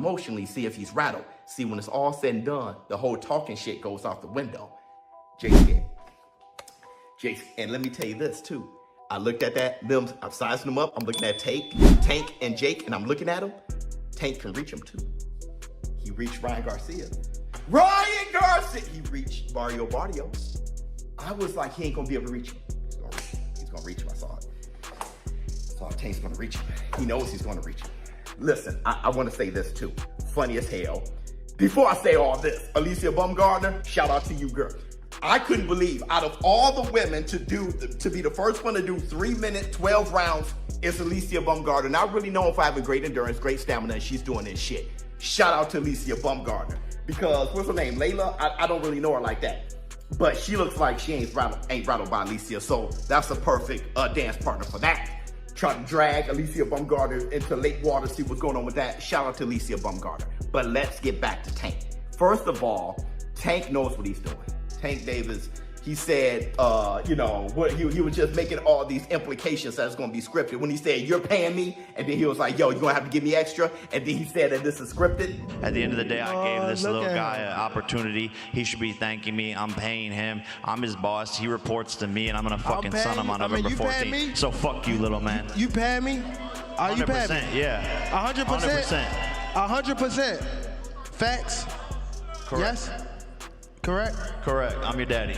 emotionally, see if he's rattled. See, when it's all said and done, the whole talking shit goes out the window. Jake said, and let me tell you this too. I looked at them, I'm sizing them up. I'm looking at Tank and Jake, and I'm looking at them. Tank can reach him too. He reached Ryan Garcia. He reached Mario Barrios. I was like, he ain't gonna be able to reach him. He's gonna reach him, I saw it. So Tank's gonna reach him. He knows he's gonna reach him. Listen, I wanna say this too. Funny as hell. Before I say all this, Alicia Baumgardner, shout out to you, girl. I couldn't believe out of all the women to be the first one to do 3 minute, 12 rounds is Alicia Baumgardner. Not really known for having great endurance, great stamina, and she's doing this shit. Shout out to Alicia Baumgardner. Because, what's her name, Layla? I don't really know her like that. But she looks like she ain't rattled by Alicia, so that's a perfect dance partner for that. Try to drag Alicia Baumgardner into lake water, see what's going on with that. Shout out to Alicia Baumgardner. But let's get back to Tank. First of all, Tank knows what he's doing. Tank Davis, he said, he was just making all these implications that it's going to be scripted. When he said, you're paying me, and then he was like, yo, you're going to have to give me extra, and then he said that this is scripted. At the end of the day, I gave this little guy an opportunity. He should be thanking me. I'm paying him. I'm his boss. He reports to me, and I'm going to fucking son him on November 14th. So fuck you, little man. You paying me? Are you paying me? Yeah. 100%? 100%. Facts? Correct. Yes? Correct? Correct. I'm your daddy.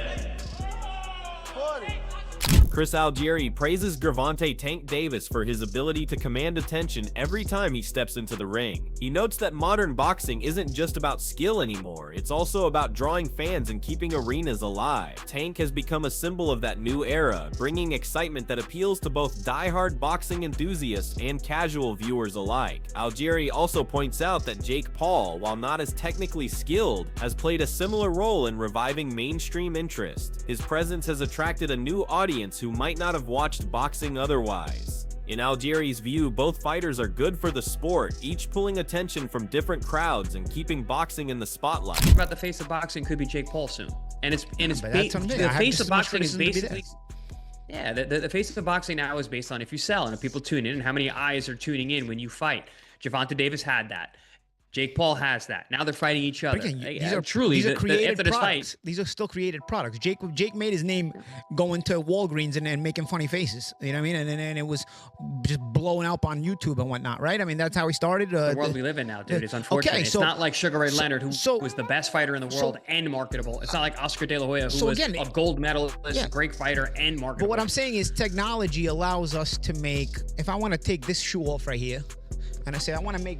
Chris Algieri praises Gervonta Tank Davis for his ability to command attention every time he steps into the ring. He notes that modern boxing isn't just about skill anymore, it's also about drawing fans and keeping arenas alive. Tank has become a symbol of that new era, bringing excitement that appeals to both die-hard boxing enthusiasts and casual viewers alike. Algieri also points out that Jake Paul, while not as technically skilled, has played a similar role in reviving mainstream interest. His presence has attracted a new audience who might not have watched boxing otherwise. In Algieri's view, both fighters are good for the sport, each pulling attention from different crowds and keeping boxing in the spotlight. About the face of boxing could be Jake Paul soon, and the face of boxing is basically. Yeah, the face of boxing now is based on if you sell and if people tune in and how many eyes are tuning in when you fight. Gervonta Davis had that. Jake Paul has that. Now they're fighting each other. Again, these are created products. These are still created products. Jake made his name going to Walgreens and making funny faces. You know what I mean? And it was just blowing up on YouTube and whatnot, right? I mean, that's how he started. The world we live in now, dude. It's unfortunate. Okay, it's not like Sugar Ray Leonard, who was the best fighter in the world and marketable. It's not like Oscar De La Hoya, who was a gold medalist, a great fighter and marketable. But what I'm saying is technology allows us to make, if I want to take this shoe off right here, and I say I want to make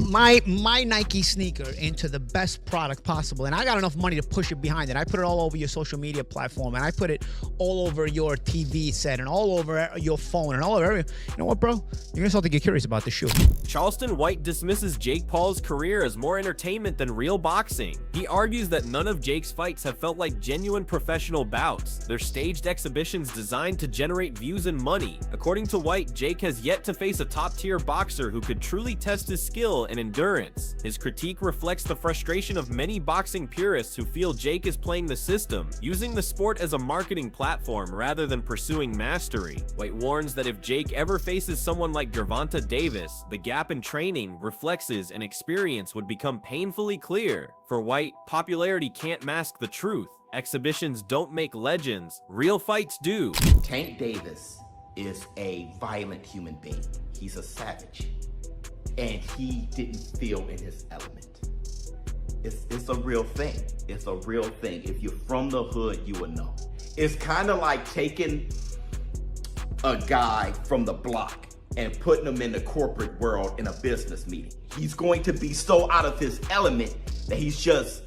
my Nike sneaker into the best product possible, and I got enough money to push it behind it. I put it all over your social media platform, and I put it all over your TV set, and all over your phone, and all over everything. You know what, bro? You're gonna start to get curious about the shoe. Charleston White dismisses Jake Paul's career as more entertainment than real boxing. He argues that none of Jake's fights have felt like genuine professional bouts. They're staged exhibitions designed to generate views and money. According to White, Jake has yet to face a top-tier boxer who could truly test his skill and endurance. His critique reflects the frustration of many boxing purists who feel Jake is playing the system, using the sport as a marketing platform rather than pursuing mastery. White warns that if Jake ever faces someone like Gervonta Davis, the gap in training, reflexes, and experience would become painfully clear. For White, popularity can't mask the truth. Exhibitions don't make legends, real fights do. Tank Davis is a violent human being. He's a savage. And he didn't feel in his element. It's a real thing. It's a real thing. If you're from the hood, you will know. It's kind of like taking a guy from the block and putting him in the corporate world in a business meeting. He's going to be so out of his element that he's just,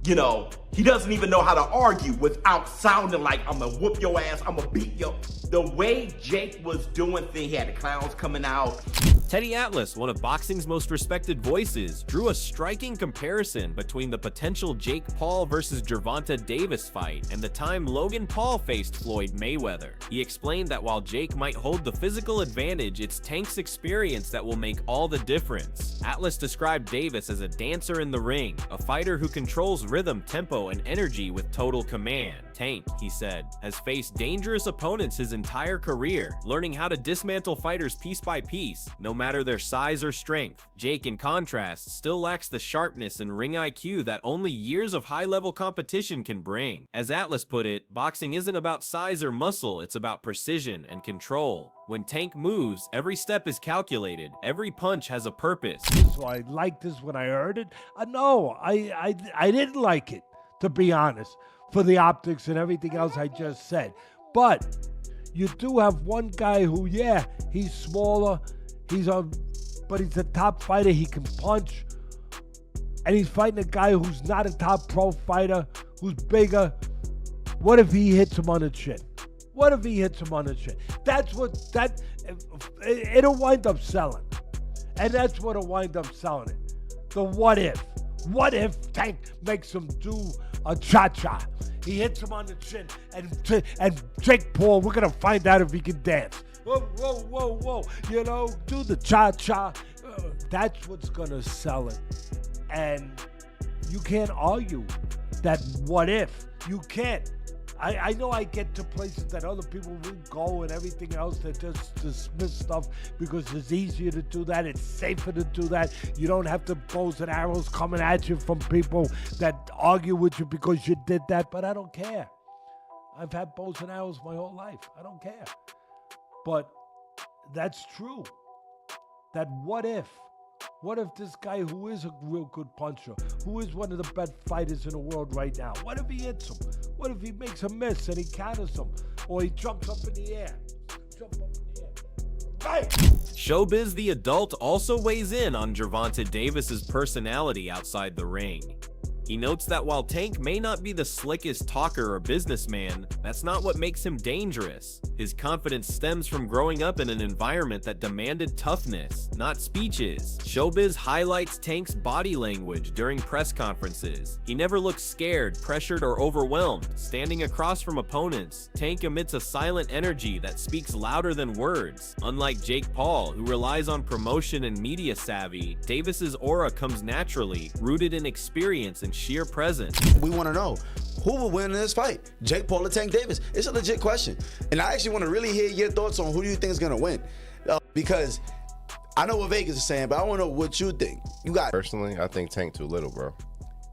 he doesn't even know how to argue without sounding like, I'm gonna whoop your ass, I'm gonna beat you. The way Jake was doing things, he had the clowns coming out. Teddy Atlas, one of boxing's most respected voices, drew a striking comparison between the potential Jake Paul versus Gervonta Davis fight and the time Logan Paul faced Floyd Mayweather. He explained that while Jake might hold the physical advantage, it's Tank's experience that will make all the difference. Atlas described Davis as a dancer in the ring, a fighter who controls rhythm, tempo, tempo and energy with total command. Tank, he said, has faced dangerous opponents his entire career, learning how to dismantle fighters piece by piece, no matter their size or strength. Jake, in contrast, still lacks the sharpness and ring IQ that only years of high-level competition can bring. As Atlas put it, boxing isn't about size or muscle, it's about precision and control. When Tank moves, every step is calculated, every punch has a purpose. So I liked this when I heard it? No, I didn't like it, to be honest, for the optics and everything else I just said. But you do have one guy who, yeah, he's smaller, but he's a top fighter, he can punch, and he's fighting a guy who's not a top pro fighter, who's bigger. What if he hits him on the chin? What if he hits him on the chin? It'll wind up selling. And that's what'll wind up selling it. The what if. What if Tank makes him do a cha-cha? He hits him on the chin, and Jake Paul, we're gonna find out if he can dance. Whoa, whoa, whoa, whoa. You know, do the cha-cha. That's what's gonna sell it. And you can't argue that what if. You can't. I know I get to places that other people won't go and everything else that just dismiss stuff because it's easier to do that. It's safer to do that. You don't have the bows and arrows coming at you from people that argue with you because you did that. But I don't care. I've had bows and arrows my whole life. I don't care. But that's true. That what if? What if this guy who is a real good puncher, who is one of the best fighters in the world right now, what if he hits him? What if he makes a miss and he counters him? Or he jumps up in the air? Bang! Showbiz the Adult also weighs in on Gervonta Davis's personality outside the ring. He notes that while Tank may not be the slickest talker or businessman, that's not what makes him dangerous. His confidence stems from growing up in an environment that demanded toughness, not speeches. Showbiz highlights Tank's body language during press conferences. He never looks scared, pressured, or overwhelmed. Standing across from opponents, Tank emits a silent energy that speaks louder than words. Unlike Jake Paul, who relies on promotion and media savvy, Davis's aura comes naturally, rooted in experience and sheer presence. We want to know who will win in this fight, Jake Paul or Tank Davis. It's a legit question, and I actually want to really hear your thoughts on who do you think is going to win, because I know what Vegas is saying, but I want to know what you think. You got personally, I think Tank too little, bro.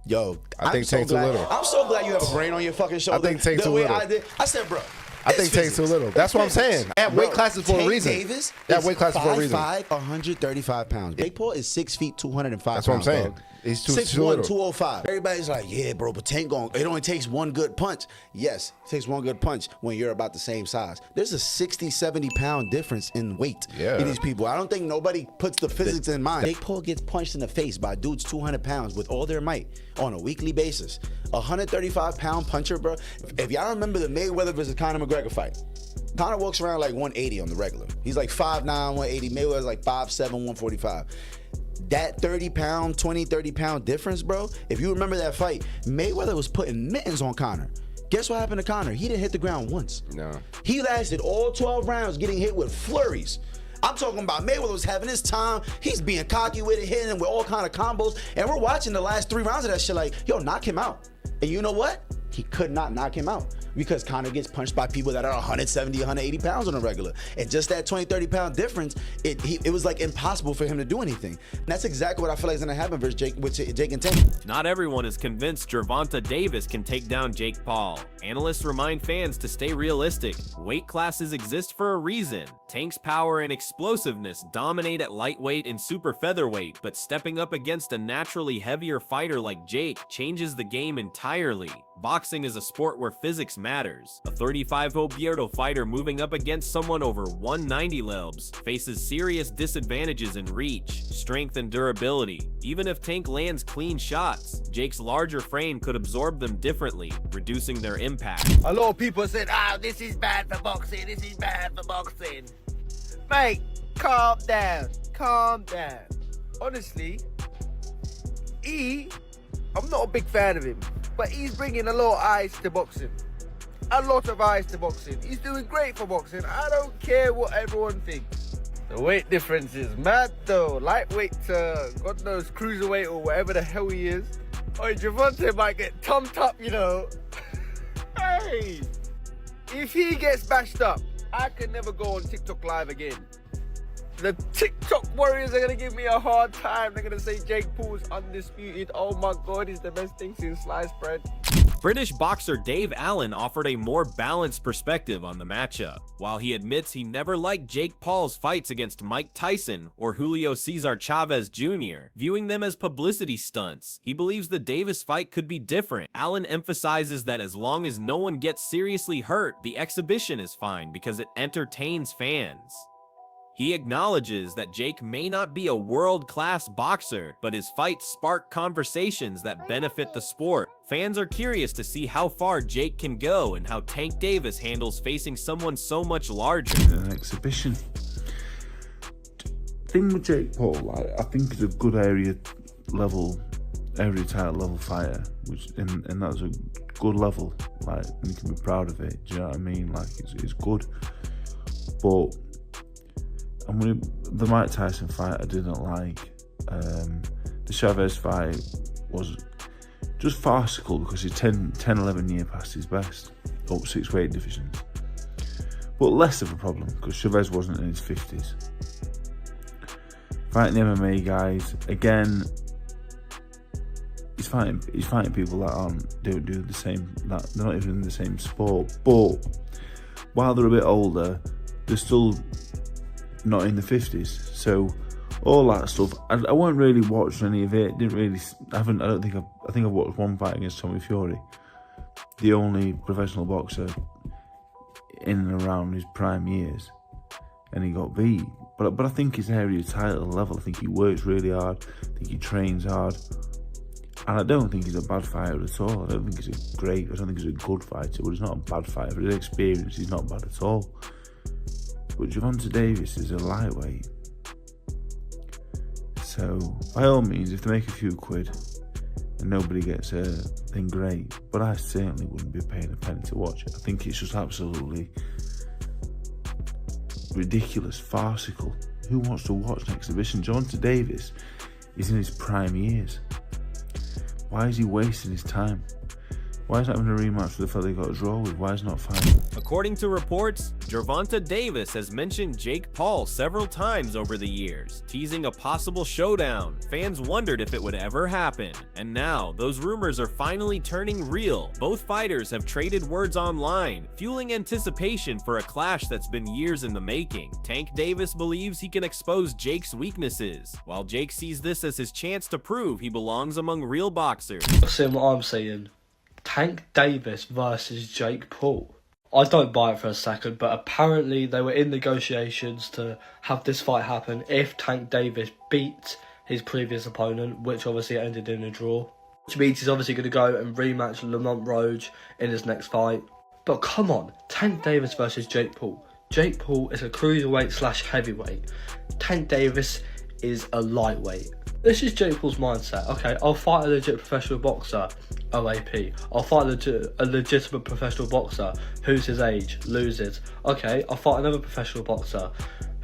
Yo, I think Tank too little. I'm so glad you have a brain on your fucking shoulder. I think Tank too little. I said, bro. I think Tank's too little. That's what I'm saying. At weight classes for a reason. Davis that weight class for a reason. 5'5", 135 pounds. Jake Paul is 6 feet, 205 pounds. That's what I'm saying. Bro. He's 6'1", 205. Everybody's like, yeah, bro, but Tank it only takes one good punch. Yes, it takes one good punch when you're about the same size. There's a 60, 70 pound difference in weight in these people. I don't think nobody puts the physics in mind. Jake Paul gets punched in the face by dudes 200 pounds with all their might on a weekly basis. 135 pound puncher, bro. If y'all remember the Mayweather versus Conor McGregor fight, Conor walks around like 180 on the regular. He's like 5'9", 180. Mayweather's like 5'7", 145. That 30 pound, 20, 30 pound difference, bro. If you remember that fight, Mayweather was putting mittens on Conor. Guess what happened to Conor? He didn't hit the ground once. No. He lasted all 12 rounds getting hit with flurries. I'm talking about Mayweather was having his time. He's being cocky with it, hitting him with all kind of combos. And we're watching the last 3 rounds of that shit like, yo, knock him out. And you know what? He could not knock him out because Conor gets punched by people that are 170, 180 pounds on a regular. And just that 20, 30 pound difference, it was like impossible for him to do anything. And that's exactly what I feel like is going to happen versus Jake and Tank. Not everyone is convinced Gervonta Davis can take down Jake Paul. Analysts remind fans to stay realistic. Weight classes exist for a reason. Tank's power and explosiveness dominate at lightweight and super featherweight, but stepping up against a naturally heavier fighter like Jake changes the game entirely. Boxing is a sport where physics matters. A 35-year-old fighter moving up against someone over 190 libs faces serious disadvantages in reach, strength, and durability. Even if Tank lands clean shots, Jake's larger frame could absorb them differently, reducing their impact. A lot of people said, this is bad for boxing, this is bad for boxing. Mate, calm down, calm down. Honestly, I'm not a big fan of him, but he's bringing a lot of eyes to boxing. A lot of eyes to boxing. He's doing great for boxing. I don't care what everyone thinks. The weight difference is mad though. Lightweight to, God knows, cruiserweight or whatever the hell he is. Oi, Gervonta might get thumped up, you know. Hey, if he gets bashed up, I can never go on TikTok live again. The TikTok warriors are gonna give me a hard time. They're gonna say Jake Paul's undisputed. Oh my God, he's the best thing since sliced bread. British boxer Dave Allen offered a more balanced perspective on the matchup. While he admits he never liked Jake Paul's fights against Mike Tyson or Julio Cesar Chavez Jr., viewing them as publicity stunts, he believes the Davis fight could be different. Allen emphasizes that as long as no one gets seriously hurt, the exhibition is fine because it entertains fans. He acknowledges that Jake may not be a world-class boxer, but his fights spark conversations that benefit the sport. Fans are curious to see how far Jake can go and how Tank Davis handles facing someone so much larger. An exhibition. Thing with Jake Paul, like, I think he's a good area title level fighter, which and that's a good level. Like, and you can be proud of it. Do you know what I mean? Like, it's good, but. And the Mike Tyson fight I didn't like. The Chavez fight was just farcical because he's 10-11 years past his best, up 6 weight divisions. But less of a problem because Chavez wasn't in his 50s. Fighting the MMA guys, again, he's fighting people that don't do the same, that they're not even in the same sport. But while they're a bit older, they're still not in the 50s, so all that stuff. I won't really watch any of it. I think I've watched one fight against Tommy Fury, the only professional boxer in and around his prime years, and he got beat. But I think his area title level. I think he works really hard. I think he trains hard, and I don't think he's a bad fighter at all. I don't think he's a good fighter, but he's not a bad fighter. For his experience, he's not bad at all. But Gervonta Davis is a lightweight. So, by all means, if they make a few quid and nobody gets hurt, then great. But I certainly wouldn't be paying a penny to watch it. I think it's just absolutely ridiculous, farcical. Who wants to watch an exhibition? Gervonta Davis is in his prime years. Why is he wasting his time? Why is that having a rematch with the fella he got a draw with? Why is he not fighting? According to reports, Gervonta Davis has mentioned Jake Paul several times over the years, teasing a possible showdown. Fans wondered if it would ever happen, and now those rumors are finally turning real. Both fighters have traded words online, fueling anticipation for a clash that's been years in the making. Tank Davis believes he can expose Jake's weaknesses, while Jake sees this as his chance to prove he belongs among real boxers. See what I'm saying? Tank Davis versus Jake Paul. I don't buy it for a second, but apparently they were in negotiations to have this fight happen if Tank Davis beat his previous opponent, which obviously ended in a draw. Which means he's obviously going to go and rematch Lamont Roach in his next fight. But come on, Tank Davis versus Jake Paul. Jake Paul is a cruiserweight / heavyweight. Tank Davis is a lightweight. This is Jake Paul's mindset. Okay, I'll fight a legit professional boxer, OAP. I'll fight a legitimate professional boxer who's his age, loses. Okay, I'll fight another professional boxer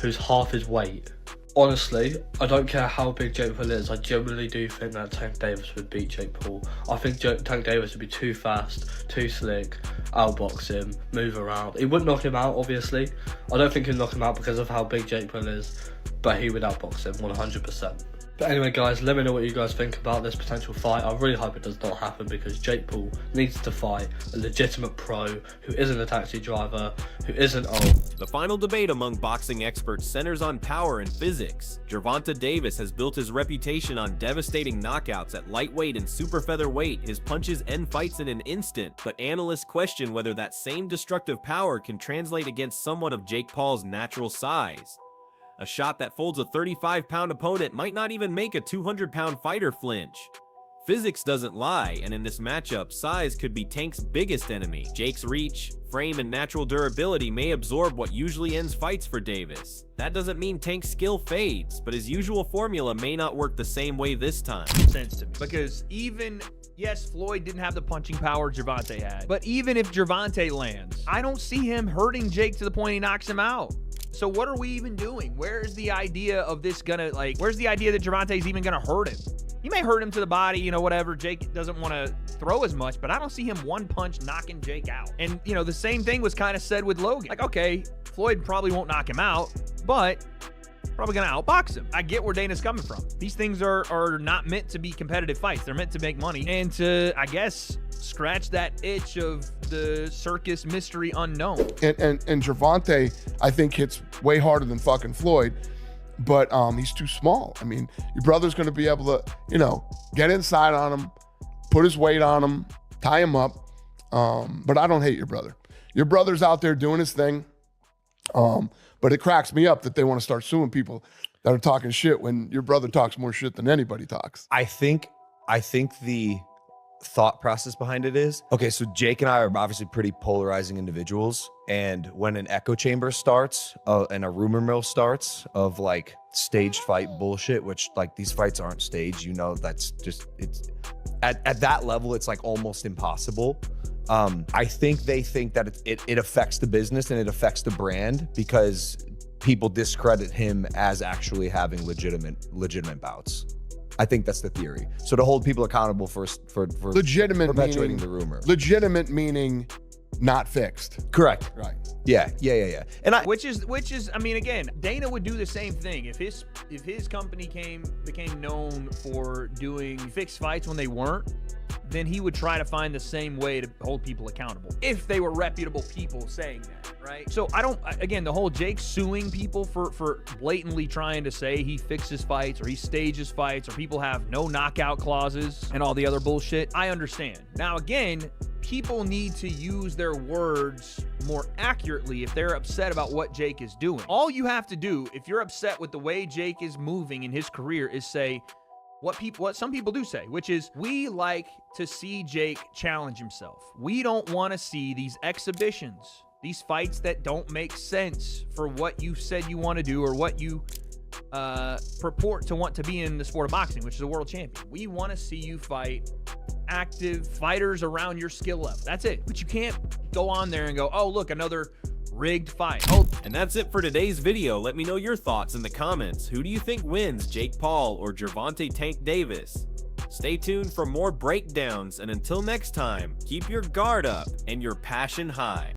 who's half his weight. Honestly, I don't care how big Jake Paul is, I genuinely do think that Tank Davis would beat Jake Paul. I think Tank Davis would be too fast, too slick, outbox him, move around. He wouldn't knock him out, obviously. I don't think he'd knock him out because of how big Jake Paul is, but he would outbox him 100%. But anyway guys, let me know what you guys think about this potential fight. I really hope it does not happen because Jake Paul needs to fight a legitimate pro who isn't a taxi driver, who isn't old. The final debate among boxing experts centers on power and physics. Gervonta Davis has built his reputation on devastating knockouts at lightweight and super featherweight. His punches end fights in an instant, but analysts question whether that same destructive power can translate against someone of Jake Paul's natural size. A shot that folds a 35-pound opponent might not even make a 200-pound fighter flinch. Physics doesn't lie, and in this matchup, size could be Tank's biggest enemy. Jake's reach, frame, and natural durability may absorb what usually ends fights for Davis. That doesn't mean Tank's skill fades, but his usual formula may not work the same way this time. Sense to me, because yes, Floyd didn't have the punching power Gervonta had, but even if Gervonta lands, I don't see him hurting Jake to the point he knocks him out. So what are we even doing? Where's the idea of this where's the idea that Gervonta's even gonna hurt him? He may hurt him to the body, you know, whatever. Jake doesn't want to throw as much, but I don't see him one punch knocking Jake out. And, you know, the same thing was kind of said with Logan. Like, okay, Floyd probably won't knock him out, but probably going to outbox him. I get where Dana's coming from. These things are not meant to be competitive fights. They're meant to make money and to, I guess, scratch that itch of the circus mystery unknown. And Gervonta, I think, hits way harder than fucking Floyd, but he's too small. I mean, your brother's going to be able to, you know, get inside on him, put his weight on him, tie him up. But I don't hate your brother. Your brother's out there doing his thing. But it cracks me up that they want to start suing people that are talking shit when your brother talks more shit than anybody talks. I think the thought process behind it is, okay, so Jake and I are obviously pretty polarizing individuals. And when an echo chamber starts and a rumor mill starts of like staged fight bullshit, which like these fights aren't staged, you know, that's just, it's at that level, it's like almost impossible. I think they think that it affects the business and it affects the brand because people discredit him as actually having legitimate bouts. I think that's the theory. So to hold people accountable for legitimate perpetuating meaning, the rumor. Legitimate meaning not fixed. Correct. Right. Yeah. And which is, I mean, again, Dana would do the same thing if his company became known for doing fixed fights when they weren't. Then he would try to find the same way to hold people accountable if they were reputable people saying that, right? So again, the whole Jake suing people for blatantly trying to say he fixes fights or he stages fights or people have no knockout clauses and all the other bullshit, I understand. Now, again, people need to use their words more accurately if they're upset about what Jake is doing. All you have to do, if you're upset with the way Jake is moving in his career, is say, what some people do say, which is, we like to see Jake challenge himself. We don't want to see these exhibitions, these fights that don't make sense for what you said you want to do or what you purport to want to be in the sport of boxing, which is a world champion. We want to see you fight active fighters around your skill level. That's it. But you can't go on there and go, oh, look, another rigged fight. And that's it for today's video. Let me know your thoughts in the comments. Who do you think wins, Jake Paul or Gervonta Tank Davis? Stay tuned for more breakdowns, and until next time, keep your guard up and your passion high.